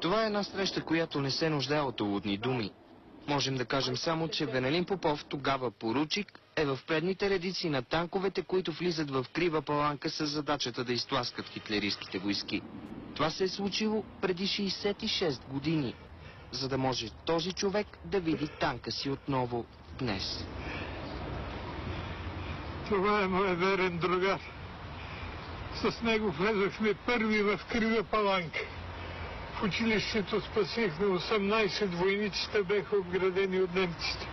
Това е една среща, която не се нуждае от уводни думи. Можем да кажем само, че Венелин Попов, тогава поручик, е в предните редици на танковете, които влизат в Крива Паланка с задачата да изтласкат хитлеристските войски. Това се е случило преди 66 години, за да може този човек да види танка си отново днес. Това е моят верен другар. С него влезахме първи в Крива Паланка. В училището спасихме 18 войниците, беха обградени от немците.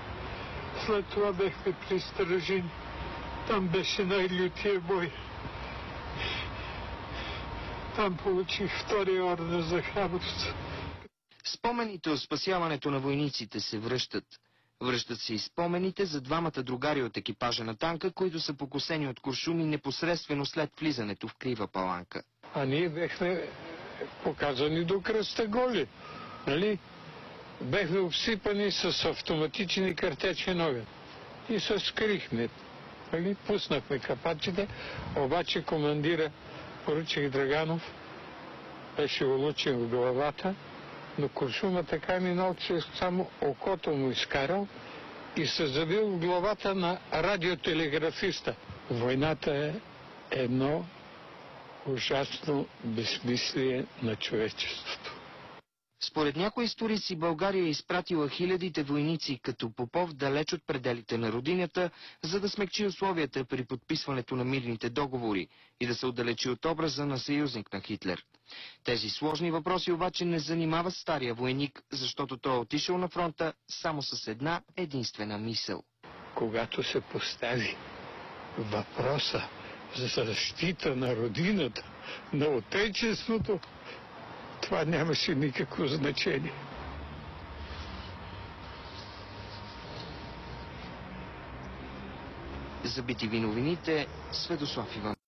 След това бехме пристражени. Там беше най-лютия бой. Там получих втория орден за храброст. Спомените от спасяването на войниците се връщат. Връщат се и спомените за двамата другари от екипажа на танка, които са покосени от куршуми непосредствено след влизането в Крива Паланка. А ние бехме показани до кръста голи, нали? Бехме обсипани с автоматични картечен огън и се скрихме. Нали? Пуснахме капачите, обаче командира поручик Драганов беше улучен в главата, но куршума така минал, че само окото му изкарал и се забил в главата на радиотелеграфиста. Войната е едно ужасно безсмислие на човечеството. Според някои историци България е изпратила хилядите войници като Попов далеч от пределите на родината, за да смекчи условията при подписването на мирните договори и да се отдалечи от образа на съюзник на Хитлер. Тези сложни въпроси обаче не занимават стария войник, защото той е отишъл на фронта само с една единствена мисъл. Когато се постави въпроса за защита на родината, на отечеството, това нямаше никакво значение. За BTV новините, Светослав Иванов.